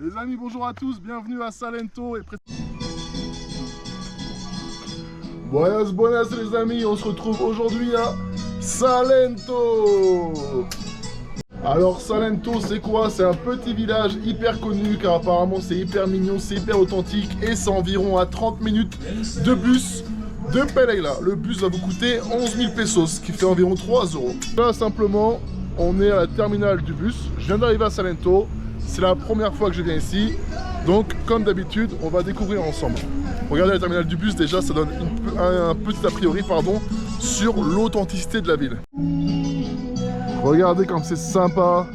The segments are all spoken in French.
Les amis, bonjour à tous, bienvenue à Salento. Buenas les amis, on se retrouve aujourd'hui à Salento. Alors Salento c'est quoi? C'est un petit village hyper connu car apparemment c'est hyper mignon, c'est hyper authentique et c'est environ à 30 minutes de bus de Pereira. Le bus va vous coûter 11 000 pesos, ce qui fait environ 3 euros. Là simplement, on est à la terminale du bus. Je viens d'arriver à Salento, c'est la première fois que je viens ici. Donc comme d'habitude, on va découvrir ensemble. Regardez la terminale du bus, déjà ça donne un petit a priori sur l'authenticité de la ville. Regardez comme c'est sympa,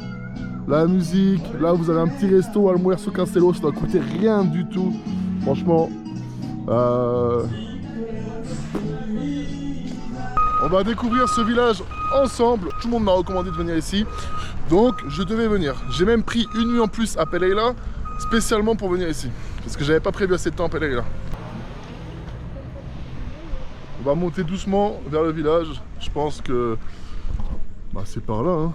la musique, là vous avez un petit resto Almuerzo Castello, ça doit coûter rien du tout, franchement. On va découvrir ce village ensemble, tout le monde m'a recommandé de venir ici, donc je devais venir. J'ai même pris une nuit en plus à Pereira, spécialement pour venir ici, parce que j'avais pas prévu assez de temps à Pereira. On va monter doucement vers le village, je pense que... Bah c'est par là hein.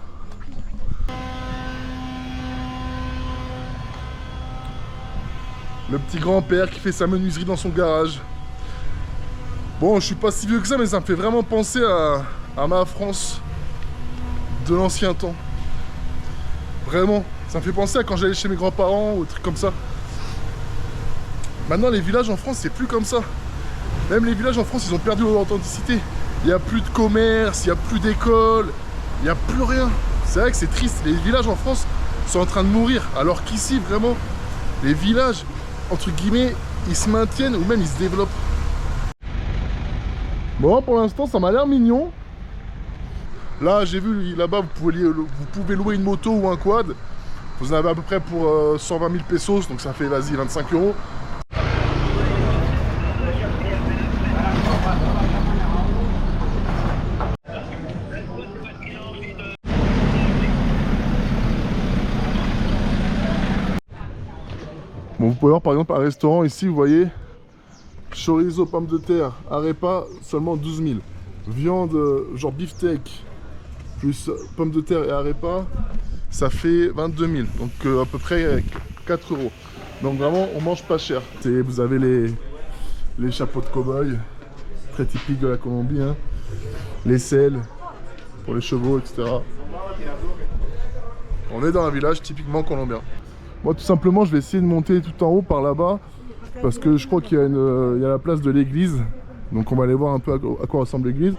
Le petit grand-père qui fait sa menuiserie dans son garage. Bon, je suis pas si vieux que ça, mais ça me fait vraiment penser à ma France de l'ancien temps. Vraiment, ça me fait penser à quand j'allais chez mes grands-parents ou des trucs comme ça. Maintenant, les villages en France, c'est plus comme ça. Même les villages en France, ils ont perdu leur authenticité. Il n'y a plus de commerce, il n'y a plus d'école. Il n'y a plus rien. C'est vrai que c'est triste. Les villages en France sont en train de mourir. Alors qu'ici, vraiment, les villages, entre guillemets, ils se maintiennent ou même ils se développent. Bon, pour l'instant, ça m'a l'air mignon. Là, j'ai vu, là-bas, vous pouvez louer une moto ou un quad. Vous en avez à peu près pour 120 000 pesos. Donc ça fait, vas-y, 25 euros. Bon, vous pouvez voir par exemple un restaurant ici, vous voyez, chorizo, pommes de terre, arepa, seulement 12 000. Viande, genre beefsteak, plus pommes de terre et arepa, ça fait 22 000. Donc à peu près 4 euros. Donc vraiment, on mange pas cher. Vous avez les chapeaux de cow-boy, très typiques de la Colombie, hein. Les selles pour les chevaux, etc. On est dans un village typiquement colombien. Moi, tout simplement, je vais essayer de monter tout en haut par là-bas parce que je crois qu'il y a la place de l'église. Donc, on va aller voir un peu à quoi ressemble l'église.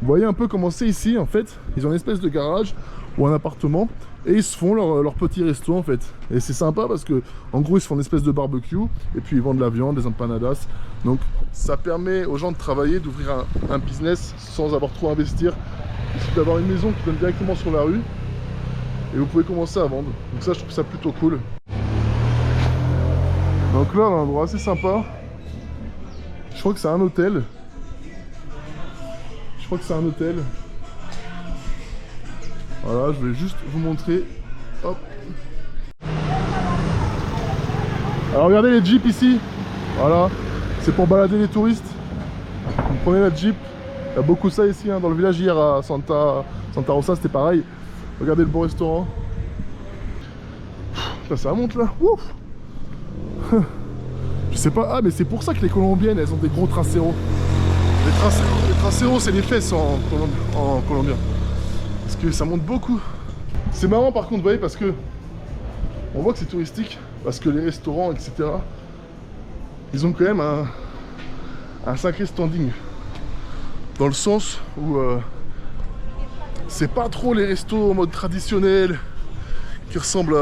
Vous voyez un peu comment c'est ici, en fait. Ils ont une espèce de garage ou un appartement et ils se font leur petit resto, en fait. Et c'est sympa parce que, en gros, ils se font une espèce de barbecue et puis ils vendent de la viande, des empanadas. Donc, ça permet aux gens de travailler, d'ouvrir un business sans avoir trop à investir. Il suffit d'avoir une maison qui donne directement sur la rue et vous pouvez commencer à vendre. Donc ça, je trouve ça plutôt cool. Donc là, on a un endroit assez sympa. Je crois que c'est un hôtel. Voilà, je vais juste vous montrer. Hop. Alors regardez les jeeps ici. Voilà, c'est pour balader les touristes. Vous prenez la jeep. Il y a beaucoup ça ici, hein. Dans le village hier à Santa Rosa, c'était pareil. Regardez le beau restaurant. Là, ça monte là. Ouf. Je sais pas, ah mais c'est pour ça que les colombiennes elles ont des gros traseros. Les traseros c'est les fesses en colombien. Parce que ça monte beaucoup. C'est marrant par contre, vous voyez, parce que on voit que c'est touristique, parce que les restaurants, etc. Ils ont quand même un sacré standing. Dans le sens où c'est pas trop les restos en mode traditionnel qui ressemblent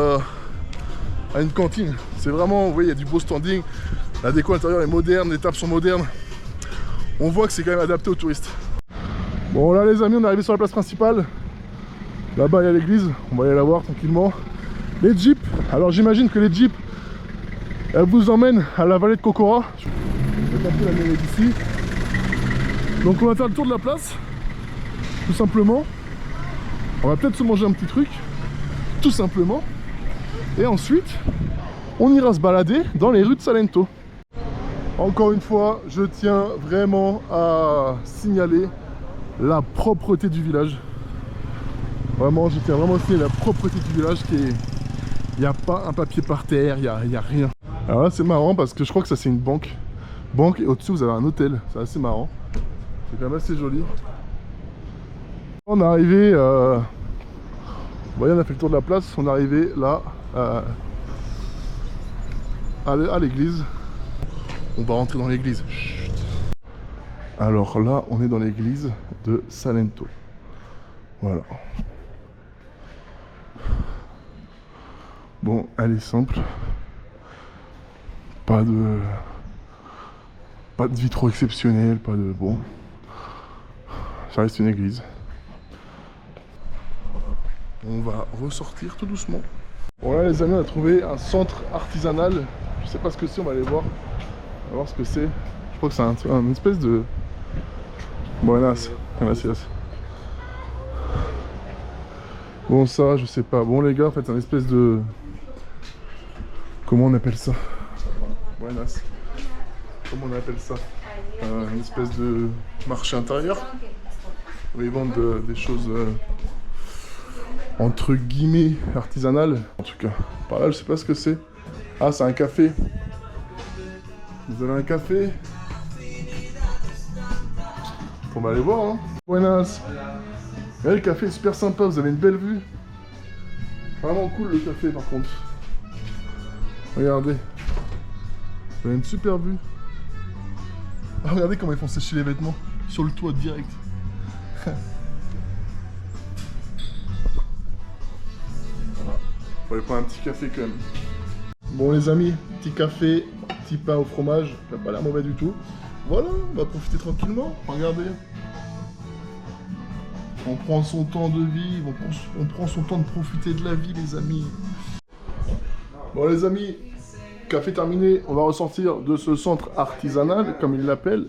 à une cantine. C'est vraiment, vous voyez, il y a du beau standing, la déco intérieure est moderne, les tables sont modernes. On voit que c'est quand même adapté aux touristes. Bon là les amis, on est arrivé sur la place principale. Là-bas il y a l'église, on va aller la voir tranquillement. Les jeeps, alors j'imagine que les jeeps, elles vous emmènent à la vallée de Cocora. Je vais taper la mairie d'ici. Donc on va faire le tour de la place, tout simplement. On va peut-être se manger un petit truc, tout simplement. Et ensuite, on ira se balader dans les rues de Salento. Encore une fois, je tiens vraiment à signaler la propreté du village. Vraiment, je tiens vraiment à signaler la propreté du village Il n'y a pas un papier par terre, il n'y a rien. Alors là c'est marrant parce que je crois que ça c'est une banque. Banque et au-dessus vous avez un hôtel, c'est assez marrant. C'est quand même assez joli. On est arrivé, vous voyez on a fait le tour de la place, on est arrivé là à l'église. On va rentrer dans l'église. Alors là on est dans l'église de Salento. Voilà. Bon, elle est simple. Pas de vitraux exceptionnels, pas de... Bon. Ça reste une église. On va ressortir tout doucement. Bon là les amis, on a trouvé un centre artisanal. Je sais pas ce que c'est, on va aller voir. On va voir ce que c'est. Je crois que c'est un espèce de... Buenas. Gracias. Bon ça, je sais pas. Bon les gars, en fait c'est un espèce de... Comment on appelle ça? Buenas. Comment on appelle ça? Une espèce de marché intérieur. Où ils vendent des choses entre guillemets artisanales. En tout cas, par là je sais pas ce que c'est. Ah c'est un café. Vous avez un café? On va aller voir hein. Buenas. Le café est super sympa, vous avez une belle vue. Vraiment cool le café par contre. Regardez. Vous avez une super vue. Ah, regardez comment ils font sécher les vêtements. Sur le toit direct. Voilà. On va aller prendre un petit café quand même. Bon les amis, petit café, petit pain au fromage. Ça n'a pas l'air mauvais du tout. Voilà, on va profiter tranquillement. Regardez. On prend son temps de vivre, on prend son temps de profiter de la vie les amis. Bon les amis, café terminé, on va ressortir de ce centre artisanal, comme ils l'appellent.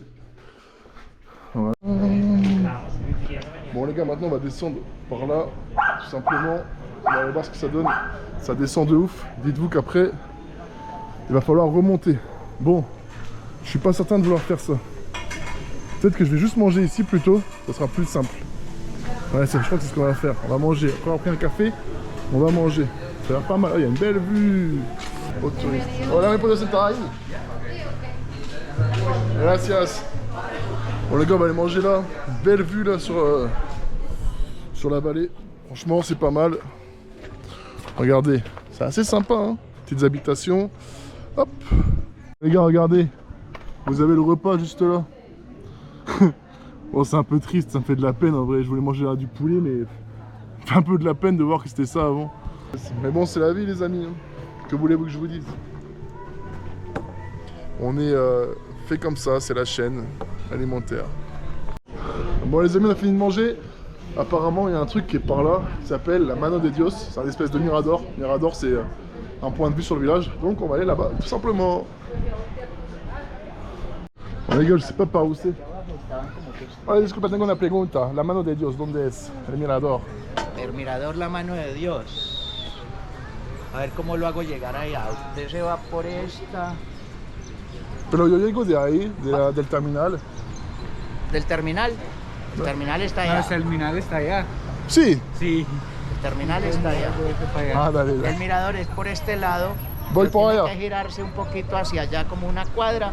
Voilà. Bon les gars, maintenant on va descendre par là, tout simplement. On va aller voir ce que ça donne. Ça descend de ouf. Dites-vous qu'après, il va falloir remonter. Bon, je suis pas certain de vouloir faire ça. Peut-être que je vais juste manger ici plutôt, ça sera plus simple. Ouais, je crois que c'est ce qu'on va faire. On va manger. Après, on a pris un café, on va manger. Ça a l'air pas mal. Il y a une belle vue. Aux touristes. Hola, ¿me puedes sentar ahí? Gracias. Bon, les gars, on va aller manger là. Belle vue là sur la vallée. Franchement, c'est pas mal. Regardez, c'est assez sympa. Hein. Petites habitations. Hop. Les gars, regardez. Vous avez le repas juste là. Bon, c'est un peu triste, ça me fait de la peine en vrai. Je voulais manger là du poulet, mais ça fait un peu de la peine de voir que c'était ça avant. Mais bon, c'est la vie, les amis. Hein. Que voulez-vous que je vous dise? On est fait comme ça, c'est la chaîne alimentaire. Bon, les amis, on a fini de manger. Apparemment, il y a un truc qui est par là qui s'appelle la Mano de Dios. C'est un espèce de mirador. Mirador, c'est un point de vue sur le village. Donc, on va aller là-bas, tout simplement. Bon, les gars, je sais pas par où c'est. Hola, disculpa, tengo una pregunta. La Mano de Dios, ¿dónde es? El mirador. El mirador La Mano de Dios. A ver cómo lo hago llegar allá. Usted se va por esta. Pero yo llego de ahí, del terminal. ¿Del terminal? El terminal está allá. El terminal está allá. Sí. Sí. El terminal está allá. Ah, dale, dale. El mirador es por este lado. Voy por Tiene allá. que girarse un poquito hacia allá como una cuadra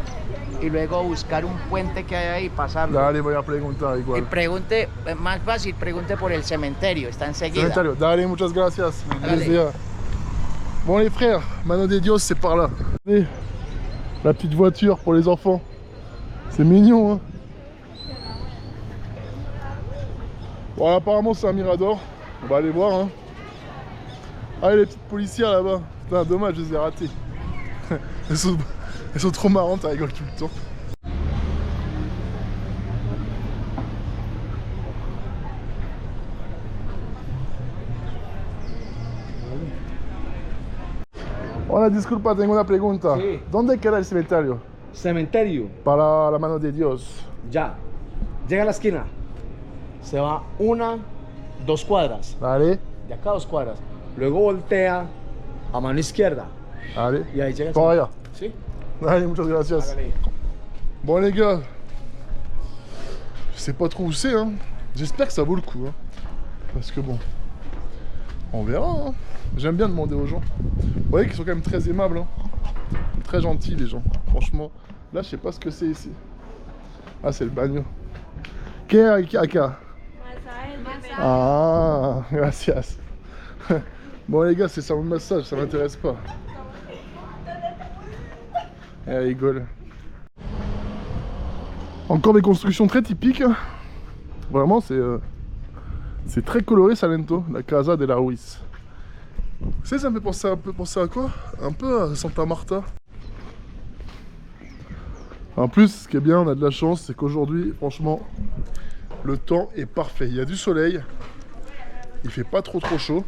y luego buscar un puente que hay ahí y pasarlo. Dale, voy a preguntar Y igual. pregunte, más fácil, pregunte por el cementerio, está enseguida. Cementerio. Dale, muchas gracias. Dale. Plaisir. Bon les frères, Mano de Dios, c'est par là. Regardez, la petite voiture pour les enfants. C'est mignon, hein. Bon, apparemment c'est un mirador. On va aller voir, hein. Ah, et les petites policières là-bas. Putain, dommage, je les ai ratées. elles sont trop marrantes, elles rigolent tout le temps. Hola, disculpa, tengo una pregunta. Sí. ¿Dónde queda el cementerio? Cementerio. Para la Mano de Dios. Ya. Llega a la esquina. Se va 1, 2 cuadras. Dale, De acá 2 cuadras. Luego voltea a mano izquierda. dale. Y ahí llega el Por allá. ¿Sí? Allez, muchas gracias. Hágale. Bon les gars, je sais pas trop où c'est, hein. J'espère que ça vaut le coup, hein. Parce que bon, On verra, hein. J'aime bien demander aux gens. Vous voyez qu'ils sont quand même très aimables, hein. Très gentils les gens, franchement. Là, je sais pas ce que c'est ici. Ah, c'est le bagno. Qu'est-ce acá? Ah, gracias. Bon les gars, c'est ça mon massage, ça m'intéresse pas. Elle rigole. Encore des constructions très typiques. Vraiment, c'est très coloré Salento, la Casa de la Ruiz. Vous savez, ça me fait penser un peu à quoi? Un peu à Santa Marta. En plus, ce qui est bien, on a de la chance, c'est qu'aujourd'hui, franchement, le temps est parfait. Il y a du soleil, il fait pas trop chaud,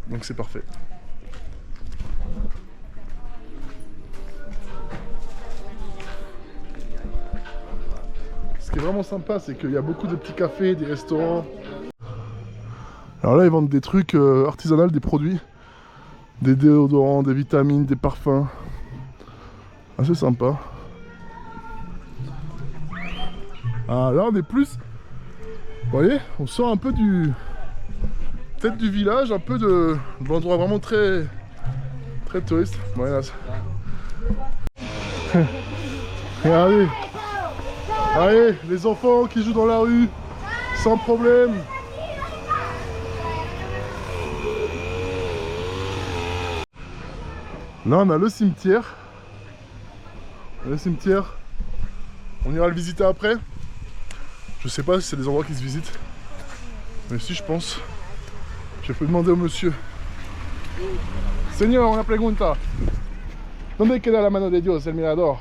donc c'est parfait. Ce qui est vraiment sympa, c'est qu'il y a beaucoup de petits cafés, des restaurants. Alors là, ils vendent des trucs artisanaux, des produits, des déodorants, des vitamines, des parfums. Assez sympa. Ah, là, on est plus... Vous voyez, on sort un peu du... Peut-être du village, un peu de l'endroit vraiment très... Très touriste. Voilà. Regardez. Allez, les enfants qui jouent dans la rue, sans problème. Là, on a le cimetière. Le cimetière, on ira le visiter après. Je sais pas si c'est des endroits qui se visitent. Mais si, je pense. Je peux demander au monsieur. Señor, una pregunta. ¿Dónde queda la mano de Dios, el mirador?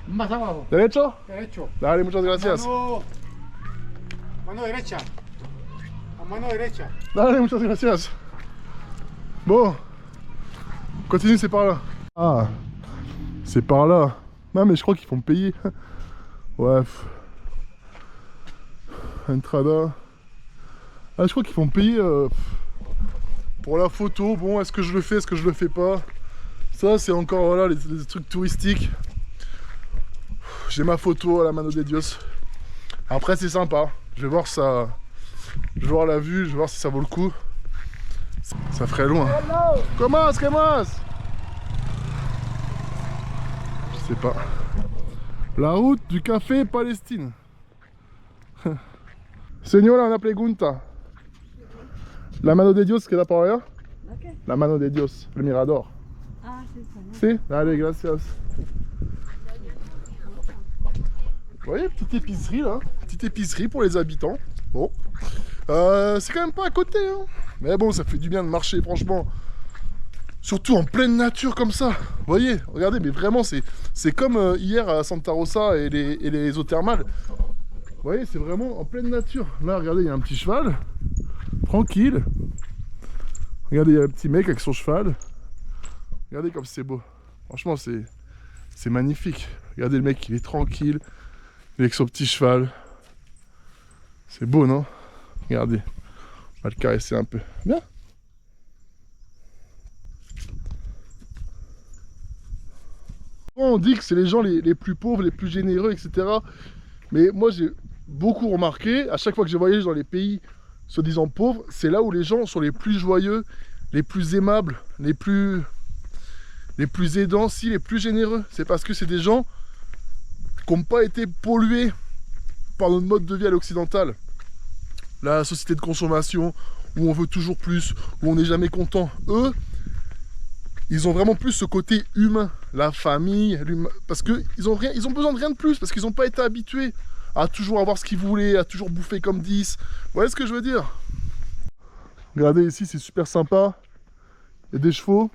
Más abajo. ¿Derecho? Derecho. Dale, muchas gracias. Mano derecha. A mano derecha. Dale, muchas gracias. Bon. Continue, c'est par là. Ah. C'est par là. Non, mais je crois qu'ils font payer. Ouais. Entrada. Ah, je crois qu'ils font payer pour la photo. Bon, est-ce que je le fais, est-ce que je le fais pas? Ça, c'est encore voilà, les trucs touristiques. J'ai ma photo à la Mano de Dios. Après, c'est sympa. Je vais voir ça. Je vais voir la vue, je vais voir si ça vaut le coup. Ça ferait loin. Comment? Je sais pas. La route du café Palestine. Señora, una pregunta. La Mano de Dios queda por allá? Okay. La Mano de Dios, le mirador. Ah, c'est ça. Si? Allez, gracias. Vous voyez, petite épicerie là. Petite épicerie pour les habitants. Bon. C'est quand même pas à côté, hein. Mais bon, ça fait du bien de marcher, franchement. Surtout en pleine nature comme ça. Vous voyez, regardez, mais vraiment, c'est comme hier à Santa Rosa et les eaux thermales. Vous voyez, c'est vraiment en pleine nature. Là, regardez, il y a un petit cheval. Tranquille. Regardez, il y a un petit mec avec son cheval. Regardez comme c'est beau. Franchement, c'est magnifique. Regardez le mec, il est tranquille. Avec son petit cheval. C'est beau, non? Regardez. On va le caresser un peu. Bien. On dit que c'est les gens les plus pauvres, les plus généreux, etc. Mais moi, j'ai beaucoup remarqué, à chaque fois que j'ai voyagé dans les pays soi-disant pauvres, c'est là où les gens sont les plus joyeux, les plus aimables, les plus aidants, si les plus généreux. C'est parce que c'est des gens qui n'ont pas été pollués par notre mode de vie à l'occidental. La société de consommation, où on veut toujours plus, où on n'est jamais content. Eux, ils ont vraiment plus ce côté humain, la famille, parce qu'ils ont besoin de rien de plus, parce qu'ils n'ont pas été habitués à toujours avoir ce qu'ils voulaient, à toujours bouffer comme 10. Vous voyez ce que je veux dire? Regardez ici, c'est super sympa. Il y a des chevaux.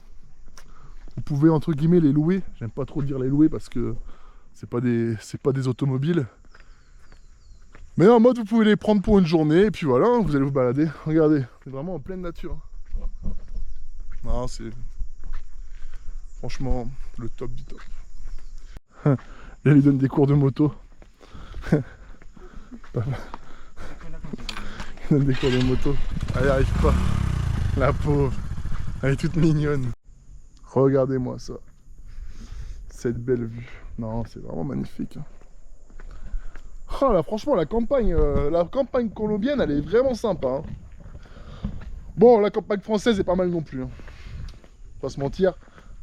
Vous pouvez entre guillemets les louer. J'aime pas trop dire les louer parce que c'est pas des automobiles. Mais en mode, vous pouvez les prendre pour une journée et puis voilà, vous allez vous balader. Regardez, c'est vraiment en pleine nature. Non, c'est franchement le top du top. Là, il lui donne des cours de moto. Il donne des cours de moto. Elle n'y arrive pas. La pauvre. Elle est toute mignonne. Regardez-moi ça. Cette belle vue. Non, c'est vraiment magnifique. Oh là, franchement, la campagne colombienne, elle est vraiment sympa. Hein. Bon, la campagne française est pas mal non plus. Hein. Pas se mentir.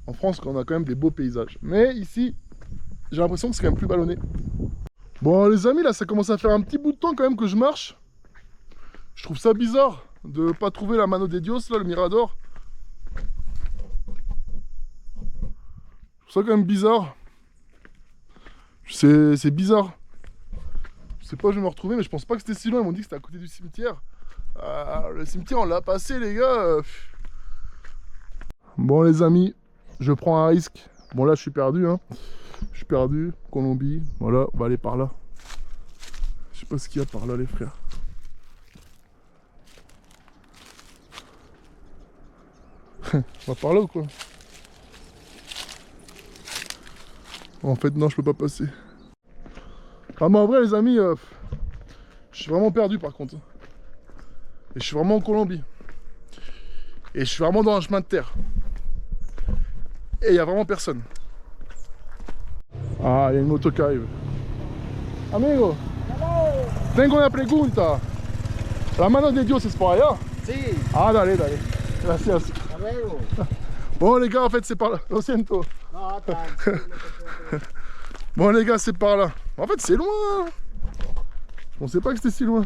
En France, on a quand même des beaux paysages. Mais ici, j'ai l'impression que c'est quand même plus ballonné. Bon, les amis, là, ça commence à faire un petit bout de temps quand même que je marche. Je trouve ça bizarre de pas trouver la Mano de Dios, là, le Mirador. Je trouve ça quand même bizarre. C'est bizarre. Je sais pas où je vais me retrouver, mais je pense pas que c'était si loin. Ils m'ont dit que c'était à côté du cimetière. Le cimetière, on l'a passé, les gars. Bon, les amis, je prends un risque. Bon, là, je suis perdu. Hein. Je suis perdu. Colombie. Voilà, on va aller par là. Je sais pas ce qu'il y a par là, les frères. On va par là ou quoi? En fait, non, je peux pas passer. Ah, mais en vrai, les amis, je suis vraiment perdu par contre. Et je suis vraiment en Colombie. Et je suis vraiment dans un chemin de terre. Et il n'y a vraiment personne. Ah, il y a une moto qui arrive. Amigo, tengo una pregunta. La Mano de Dios es por allá? Sí. Ah, dale, dale. Gracias. Hasta luego. Bon, les gars, en fait, c'est par là. Lo siento. No, tranquilo. Bon, les gars, c'est par là. En fait, c'est loin. Je pensais pas que c'était si loin.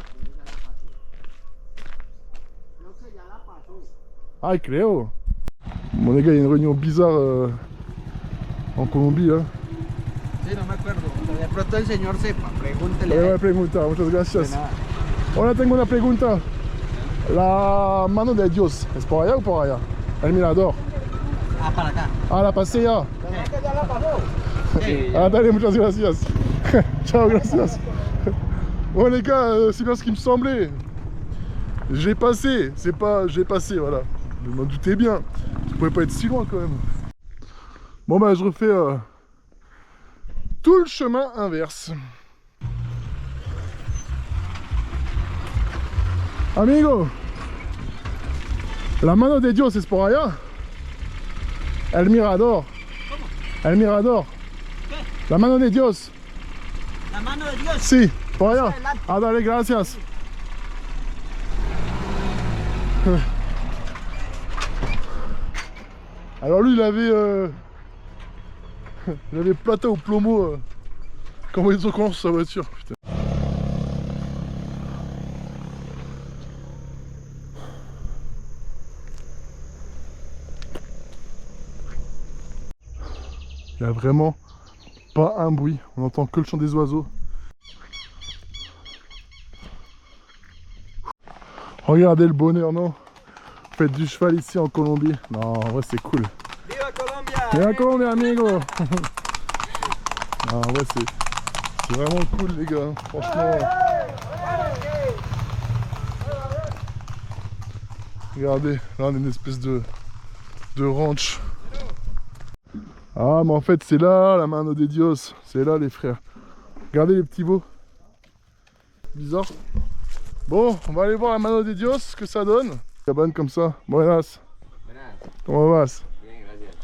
Ah, creo. Bon, les gars, il y a une réunion bizarre en Colombie, là. Sí, no me acuerdo. De pronto el señor sepa, pregúntele. Una pregunta, muchas gracias. Ahora tengo una pregunta. La Mano de Dios, ¿es por allá o por allá? El Mirador. Ah, para acá. Ah, la pasé ya. ¿Ya la pasó? Sí. Ah, dale, muchas gracias. Ciao, gracias. Bon, les gars, c'est bien ce qui me semblait. J'ai passé, c'est pas j'ai passé, voilà. Je m'en doutais bien. Ça pouvait pas être si loin quand même. Bon, bah, je refais tout le chemin inverse. Amigo, la Mano de Dios es por allá. El Mirador. El Mirador. La Mano de Dios. La mano de Dios. Sí, por allá. Ah, dale, gracias. Alors lui, il avait plata au plomo quand ils ont commencé sa voiture. Putain. Il n'y a vraiment pas un bruit, on n'entend que le chant des oiseaux. Regardez le bonheur, non? Faites du cheval ici en Colombie. Non, en vrai c'est cool. Viva Colombia. Viva Colombia, amigo. Non, en vrai c'est vraiment cool les gars, franchement. Regardez, là on a une espèce de ranch. Ah, mais en fait, c'est là la Mano de Dios. C'est là, les frères. Regardez les petits veaux. Bizarre. Bon, on va aller voir la Mano de Dios, ce que ça donne. Cabane comme ça. Buenas. ¿Cómo vas? Bien, gracias.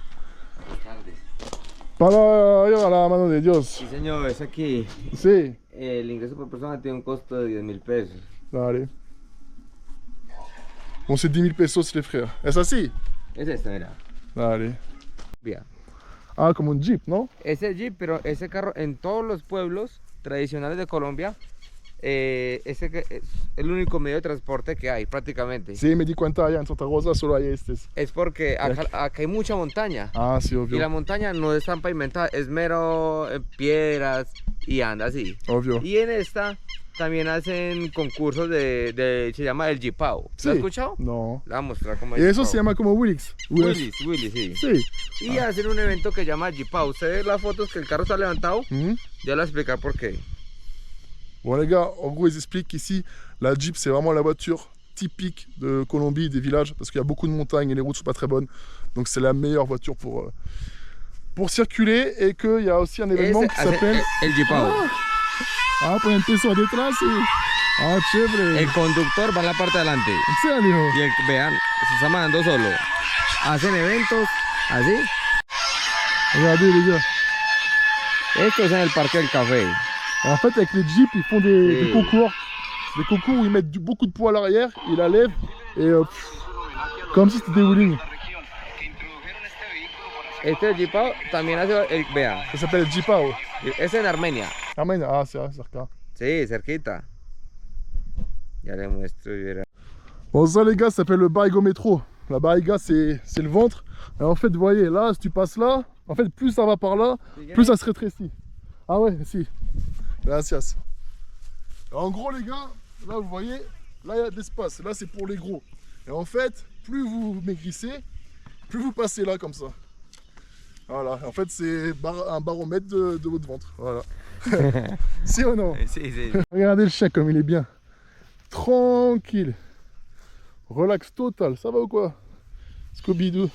Buenas tardes. Para ir a la Mano de Dios. Sí, señor, es aquí. Sí. El ingreso por persona tiene un costo de 10.000 pesos. Dale. Bon, c'est 10 000 pesos, les frères. Es así? Es esta, mira. Dale. Vea. Ah, como un jeep, ¿no? Ese Jeep, pero ese carro en todos los pueblos tradicionales de Colombia, ese es el único medio de transporte que hay prácticamente. Sí, me di cuenta allá en Santa Rosa solo hay estos. Es porque acá hay mucha montaña. Ah, sí, obvio. Y la montaña no es tan pavimentada, es mero piedras y anda así. Obvio. Y en esta también hacen concursos se llama el Jeepao. Sí. ¿Lo has escuchado? No. Le voy a mostrar cómo Y es eso Jeepao. se llama como Willix. Willy, sí. Sí. Y hacen un evento que se llama Jeepao. Ustedes las fotos que el carro está levantado, Mhm. ya les voy a explicar por qué. Bon les gars, en gros ils expliquent qu'ici la Jeep c'est vraiment la voiture typique de Colombie, des villages, parce qu'il y a beaucoup de montagnes et les routes sont pas très bonnes. Donc c'est la meilleure voiture pour circuler, et qu'il y a aussi un événement qui s'appelle... el Jeepao. Ah, pues empezó detrás, sí. Ah, chévere. El conductor va en la parte de adelante. ¿En serio? Y vean, se está manejando solo. Hacen eventos así. Regardez les gars. Esto es en el Parque del Café. En fait avec les Jeeps ils font des concours. Des concours où ils mettent beaucoup de poids à l'arrière, ils la lèvent et Comme si c'était des wheeling. Este Jeepao también hace, vea, Ça s'appelle Jeepao. es en Armenia. Armenia, ah c'est vrai, c'est certain. Sí, cerquita. Ya le muestro y verá. Bon ça les gars, ça s'appelle le barigométro. La bariga c'est le ventre. Et en fait vous voyez là, si tu passes là, en fait plus ça va par là, plus ça se rétrécit. Ah ouais, si. Gracias. Et en gros les gars, là vous voyez, là il y a de l'espace, là c'est pour les gros. Et en fait, plus vous maigrissez, plus vous passez là comme ça. Voilà, en fait c'est un baromètre de votre ventre, voilà. Si ou non? Sí, sí. Regardez le chien comme il est bien. Tranquille. Relax total, ça va ou quoi? Scooby-Doo.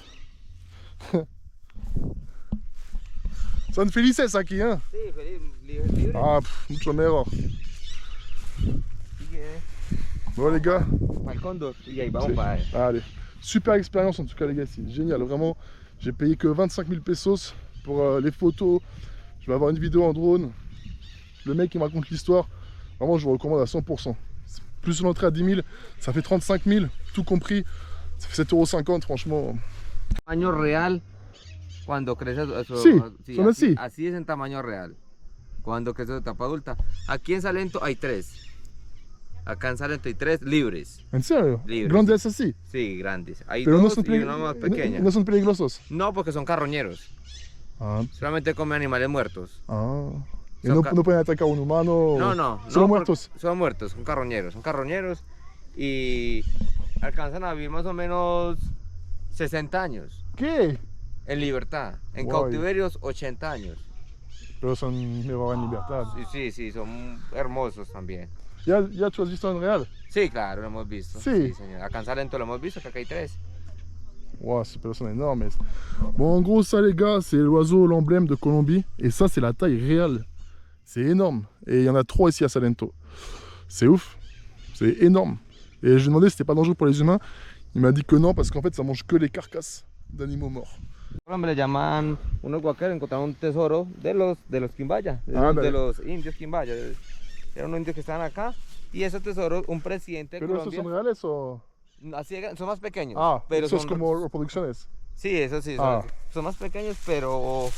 Son felices aquí, hein? Sí, feliz, libre. Ah, mucho mejor. Bon les gars, Al cóndor. Y ahí vamos Sí. para allez. Super expérience en tout cas les gars, c'est génial, vraiment. J'ai payé que 25 000 pesos pour les photos. Je vais avoir une vidéo en drone. Le mec qui me raconte l'histoire, vraiment je vous recommande à 100%. Plus l'entrée à 10 000, ça fait 35 000, tout compris. Ça fait 7,50 €, franchement. tamaño real cuando crece Sí, son así. Así es en tamaño real. Cuando crece su etapa adulta. Aquí en Salento hay 3. Acá en Salento hay 3 libres. En serio, Libres. grandes así. Sí, grandes. Hay Pero no 2 son, y una más pequeña. no son peligrosos. No, porque son carroñeros. Ah, Solamente comen animales muertos. ah. Y Son no pueden atacar a un humano. No, no. Solo no, muertos. Son muertos, son carroñeros. Son carroñeros y alcanzan a vivir más o menos 60 años. ¿Qué? En libertad. En Guay. cautiverios 80 años. Pero son mejor en libertad. Sí, sí, sí, son hermosos también. Ya tu has visto en real. Sí, claro, lo hemos visto. Sí. Señor. Acá en Salento lo hemos visto, que acá hay 3. Wow, ces personnes énormes. Bon, en gros, ça, les gars, c'est l'oiseau, l'emblème de Colombie. Et ça, c'est la taille réelle. C'est énorme. Et il y en a 3 ici à Salento. C'est ouf. C'est énorme. Et je lui ai demandé si c'était pas dangereux pour les humains. Il m'a dit que non, parce qu'en fait, ça mange que les carcasses d'animaux morts. Me le llaman, unos guaqueros encontraron un tesoro de los quimbaya, Ah, de dale. los indios quimbaya. Eran unos indios que estaban acá. Y ese tesoro, un presidente de ¿Pero estos Colombia. son reales o...? Así son más pequeños. Ah, pero eso es son, como reproducciones. Sí, eso sí, Ah. son más pequeños, pero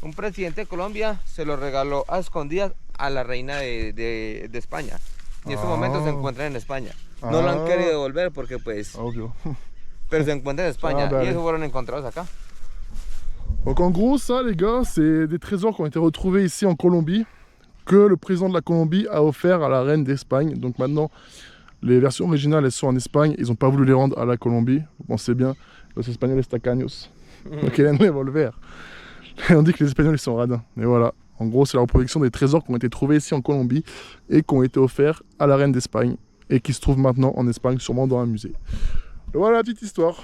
un presidente de Colombia se lo regaló a escondidas a la reina de España. Y en estos momentos se encuentran en España. No lo han Ah. querido devolver porque pues, Obvio. pero se encuentran en España Ah, vale. y esos fueron encontrados acá. Donc en gros, ça, les gars, c'est des trésors qui ont été retrouvés ici en Colombie, que le président de la Colombie a offert à la reine d'Espagne. Donc maintenant, les versions originales, elles sont en Espagne. Ils n'ont pas voulu les rendre à la Colombie. Vous pensez bien, los españoles tacaños. No quieren devolver. Et on dit que les Espagnols, ils sont radins. Et voilà. En gros, c'est la reproduction des trésors qui ont été trouvés ici en Colombie et qui ont été offerts à la reine d'Espagne et qui se trouvent maintenant en Espagne, sûrement dans un musée. Et voilà la petite histoire.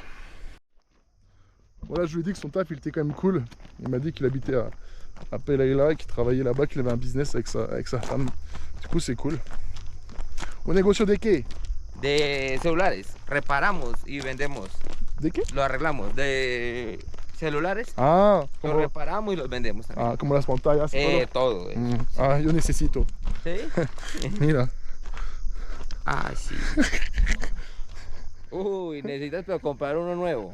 Voilà, je lui ai dit que son taf, il était quand même cool. Il m'a dit qu'il habitait à Pereira, qu'il travaillait là-bas, qu'il avait un business avec sa femme. Du coup, c'est cool. ¿Un negocio de qué? De celulares, reparamos y vendemos, ¿De qué? lo arreglamos. De celulares, Ah, los como, reparamos y los vendemos también. como las pantallas. y todo. Todo. Mm. Ah, yo necesito. ¿Sí? Mira. Ah, sí. Uy, necesitas pero comprar uno nuevo.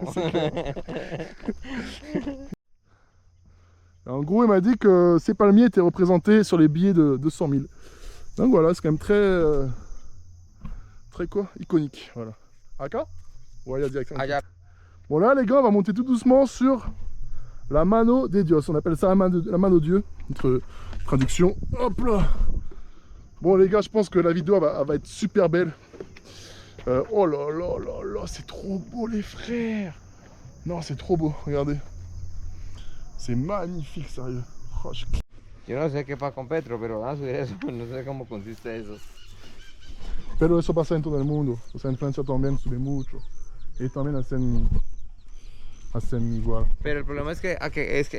En gros, il m'a dit que ces palmiers étaient représentés sur les billets de 200 000. Donc voilà, c'est quand même très... très quoi? Iconique. Voilà. Acá? Ouais, il y a directement. Allá. Bon là, les gars, on va monter tout doucement sur la mano de Dios. On appelle ça la main de Dieu. Notre traduction. Hop là. Bon les gars, je pense que la vidéo elle va être super belle. Oh là là là là, c'est trop beau les frères. Non, c'est trop beau, regardez. C'est magnifique, sérieux. Oh, Yo no sé qué pasa con Petro, pero van a subir eso. No sé cómo consiste eso. Pero eso pasa en todo el mundo. O sea, en Francia también sube mucho. Y también hacen igual. Pero el problema es que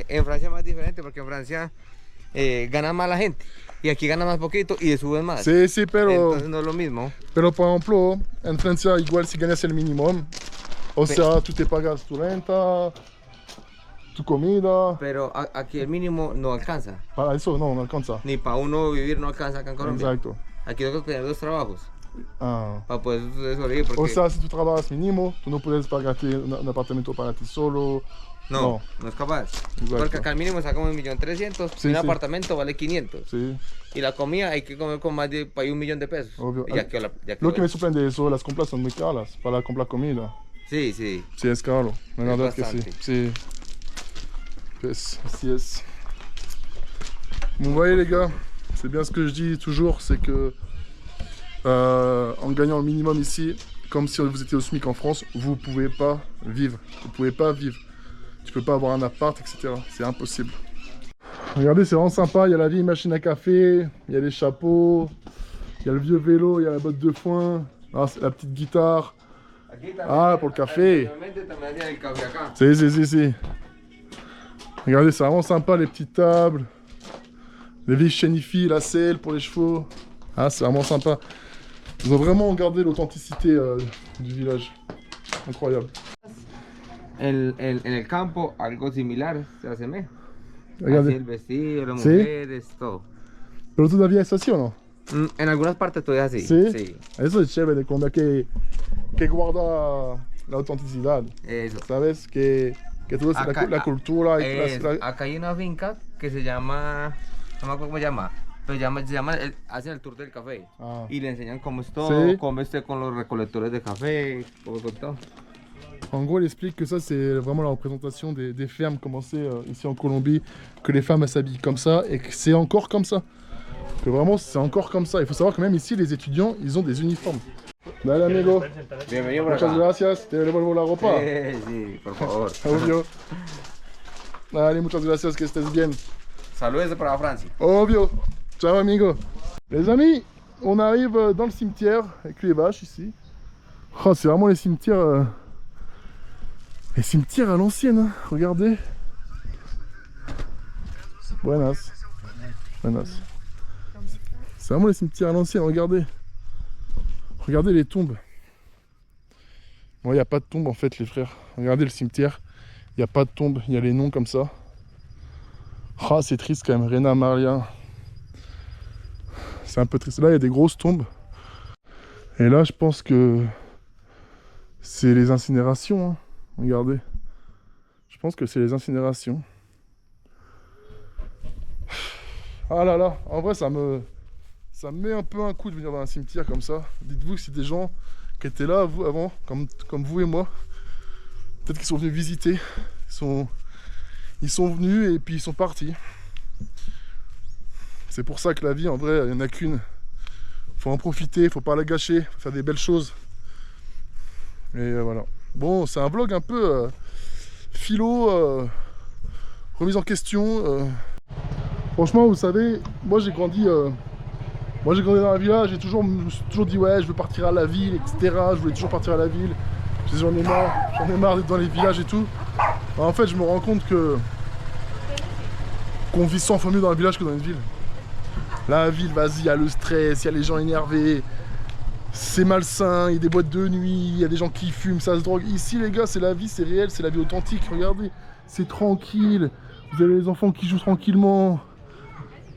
en Francia es más diferente porque en Francia gana más la gente y aquí gana más poquito y suben más. Sí, sí, pero... Entonces no es lo mismo. Pero por ejemplo, en Francia igual si ganas el mínimo, o sea, tú te pagas tu renta, tu comida. Pero aquí el mínimo no alcanza. Para eso no alcanza. Ni para uno vivir no alcanza acá en Colombia. Exacto. Aquí tengo que tener 2 trabajos. Ah. para poder sobrevivir. Porque... O sea, si tú trabajas mínimo, tú no puedes pagarte un apartamento para ti solo. no es capaz. Exacto. Porque acá el mínimo saca 1.300.000, Sí, y un sí. apartamento vale 500. Sí. Y la comida hay que comer con más de para 1 millón de pesos. Obvio. Ya que Lo que me sorprende de eso, las compras son muy caras para comprar comida. Sí, sí. Sí, es caro. La Es verdad que sí. bastante. Sí. Pues, así es. Bon, vous voyez les gars, c'est bien ce que je dis toujours, c'est que en gagnant le minimum ici, comme si vous étiez au SMIC en France, vous pouvez pas vivre. Vous pouvez pas vivre. Tu peux pas avoir un appart, etc. C'est impossible. Regardez, c'est vraiment sympa. Il y a la vieille machine à café, il y a les chapeaux, il y a le vieux vélo, il y a la botte de foin, ah, c'est la petite guitare. Ah, pour le café. Si, si, si, si. Regardez, c'est vraiment sympa, les petites tables. Les vieilles chenilles, la selle pour les chevaux. Ah, c'est vraiment sympa. Ils ont vraiment gardé l'authenticité du village. Incroyable. En el campo algo similar se asemeja. Así Regardez. el vestido, las Sí. mujeres, todo. Pero todavía es así o no? En algunas partes todavía sí. Sí. Sí. Eso es chévere de Colombia, que guarda la autenticidad. Eso. ¿Sabes? Que todo es Acá- la cultura. Y Acá hay una finca que se llama, no me acuerdo cómo se llama, pero hacen el tour del café. Ah. Y le enseñan cómo es todo, Sí. cómo esté con los recolectores de café, cómo con todo. En gros, il explique que ça, c'est vraiment la représentation des fermes commencées ici en Colombie, que les femmes elles s'habillent comme ça et que c'est encore comme ça. Que vraiment, c'est encore comme ça. Il faut savoir que même ici, les étudiants, ils ont des uniformes. Dale, amigo. Bienvenido por Muchas acá. gracias. Te devuelvo la ropa. Sí, por favor. Obvio. Allez, muchas gracias, que estés bien. Saludos para Francia. Obvio. Ciao, amigo. Les amis, on arrive dans le cimetière avec les vaches ici. Oh, c'est vraiment les cimetières. Les cimetières à l'ancienne, hein. Regardez. Buenas. Buenas. C'est vraiment les cimetières à l'ancienne, regardez. Regardez les tombes. Bon, il n'y a pas de tombe en fait, les frères. Regardez le cimetière. Il n'y a pas de tombe, il y a les noms comme ça. Ah, c'est triste quand même, Rena Marlia. C'est un peu triste. Là, il y a des grosses tombes. Et là, je pense que c'est les incinérations, hein. Regardez. Je pense que c'est les incinérations. Ah là là, en vrai, ça me met un peu un coup de venir dans un cimetière comme ça. Dites-vous que c'est des gens qui étaient là vous, avant, comme vous et moi. Peut-être qu'ils sont venus visiter. Ils sont venus et puis ils sont partis. C'est pour ça que la vie, en vrai, il n'y en a qu'une. Faut en profiter, faut pas la gâcher, faut faire des belles choses. Et voilà. Bon, c'est un vlog un peu philo, remise en question. Franchement, vous savez, moi j'ai grandi dans la village, je me suis toujours dit ouais, je veux partir à la ville, etc. Je voulais toujours partir à la ville. J'en ai marre d'être dans les villages et tout. En fait, je me rends compte qu'on vit 100 fois mieux dans le village que dans une ville. La ville, vas-y, il y a le stress, il y a les gens énervés. C'est malsain, il y a des boîtes de nuit, il y a des gens qui fument, ça se drogue. Ici, les gars, c'est la vie, c'est réel, c'est la vie authentique. Regardez, c'est tranquille. Vous avez les enfants qui jouent tranquillement.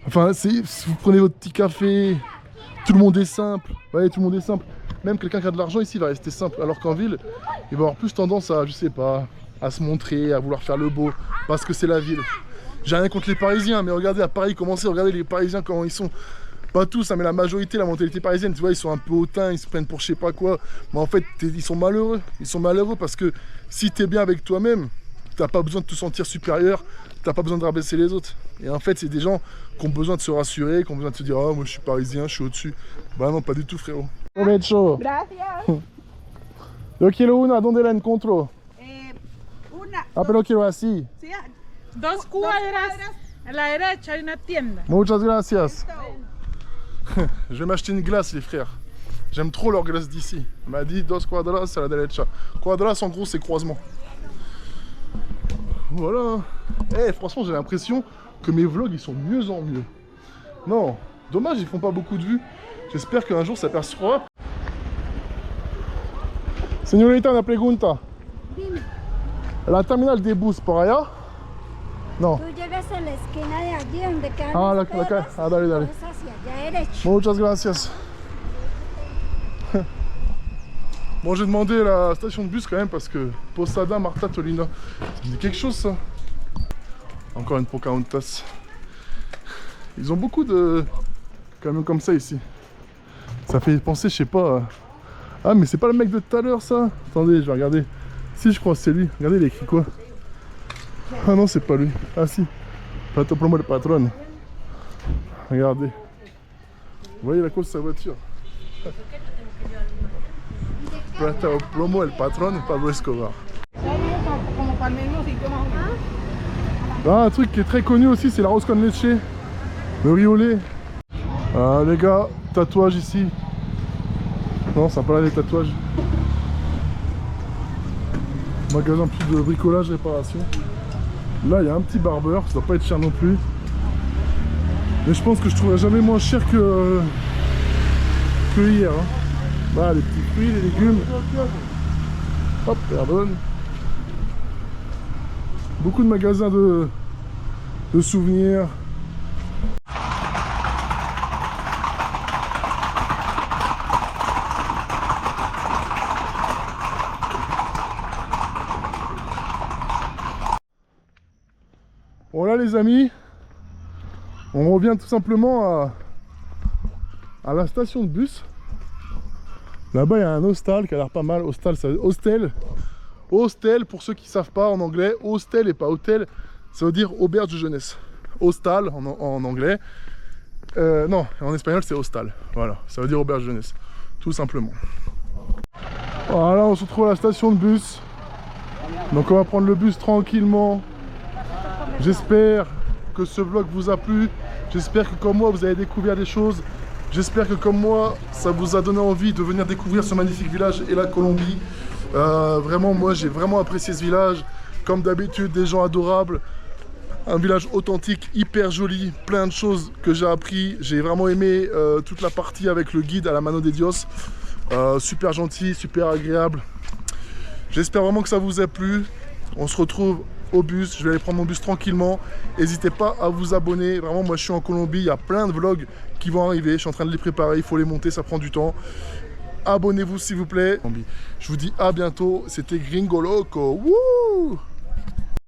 Enfin, vous prenez votre petit café. Tout le monde est simple. Ouais, tout le monde est simple. Même quelqu'un qui a de l'argent ici va rester simple. Alors qu'en ville, il va avoir plus tendance à, je sais pas, à se montrer, à vouloir faire le beau. Parce que c'est la ville. J'ai rien contre les Parisiens, mais regardez à Paris comment c'est. Regardez les Parisiens comment ils sont. Pas tous, hein, mais la majorité, la mentalité parisienne, tu vois, ils sont un peu hautains, ils se prennent pour je sais pas quoi. Mais en fait, ils sont malheureux. Ils sont malheureux parce que si t'es bien avec toi-même, t'as pas besoin de te sentir supérieur, t'as pas besoin de rabaisser les autres. Et en fait, c'est des gens qui ont besoin de se rassurer, qui ont besoin de se dire « Ah, moi je suis parisien, je suis au-dessus ». Bah non, pas du tout, frérot. Provecho. Gracias. Yo quiero una, ¿dónde la encuentro? Una. Ah, pero quiero así. Sí, 2 cuadras a la derecha hay una tienda. Muchas gracias. Je vais m'acheter une glace, les frères. J'aime trop leur glace d'ici. On m'a dit 2 cuadras a la derecha. Cuadras, en gros, c'est croisement. Voilà. Eh, franchement, j'ai l'impression que mes vlogs, ils sont de mieux en mieux. Non, dommage, ils font pas beaucoup de vues. J'espère qu'un jour, ça percevra. Señorita, una pregunta. Dime, La terminal de bus por allá? No. tú llegas a la esquina de allí donde quedan Ah, las la perras, dale, dale. vas hacia allá derecho. Muchas gracias. Bon, j'ai demandé la station de bus quand même parce que Posada Marta Tolina, ça me dit quelque chose ça. Encore une Pocahontas. Ils ont beaucoup de camions comme ça ici. Ça fait penser, je sais pas. Ah, mais c'est pas le mec de tout à l'heure ça. Attendez, je vais regarder. Si, je crois que c'est lui. Regardez, il a écrit quoi? Ah non, c'est pas lui. Ah si. Plato Plomo le patron. Regardez. Vous voyez la cause de sa voiture. Plato Plomo el patron, Pablo Escobar. Ah, un truc qui est très connu aussi, c'est la rose con leche. Le riz au lait. Ah les gars, tatouage ici. Non, ça n'a pas l'air des tatouages. Magasin plus de bricolage, réparation. Là, il y a un petit barbeur, ça doit pas être cher non plus. Mais je pense que je trouverai jamais moins cher que hier. Hein. Voilà, les petits fruits, les légumes. Hop, pardonne. Beaucoup de magasins de souvenirs. Bon là les amis, on revient tout simplement à la station de bus. Là-bas il y a un hostel qui a l'air pas mal. Hostel, ça veut dire hostel. Hostel, pour ceux qui ne savent pas en anglais, hostel et pas hôtel, ça veut dire auberge de jeunesse. Hostal en anglais. Non, en espagnol c'est hostal. Voilà, ça veut dire auberge de jeunesse. Tout simplement. Voilà, on se retrouve à la station de bus. Donc on va prendre le bus tranquillement. J'espère que ce vlog vous a plu. J'espère que comme moi vous avez découvert des choses. J'espère que comme moi ça vous a donné envie de venir découvrir ce magnifique village et la Colombie. Vraiment moi j'ai vraiment apprécié ce village. Comme d'habitude, des gens adorables. Un village authentique, hyper joli. Plein de choses que j'ai appris. J'ai vraiment aimé toute la partie avec le guide à la Mano de Dios. Super gentil, super agréable. J'espère vraiment que ça vous a plu. On se retrouve au bus, je vais aller prendre mon bus tranquillement. N'hésitez pas à vous abonner. Vraiment, moi je suis en Colombie, il y a plein de vlogs qui vont arriver. Je suis en train de les préparer, il faut les monter, ça prend du temps. Abonnez-vous s'il vous plaît. Je vous dis à bientôt. C'était Gringo Loco. Wouh!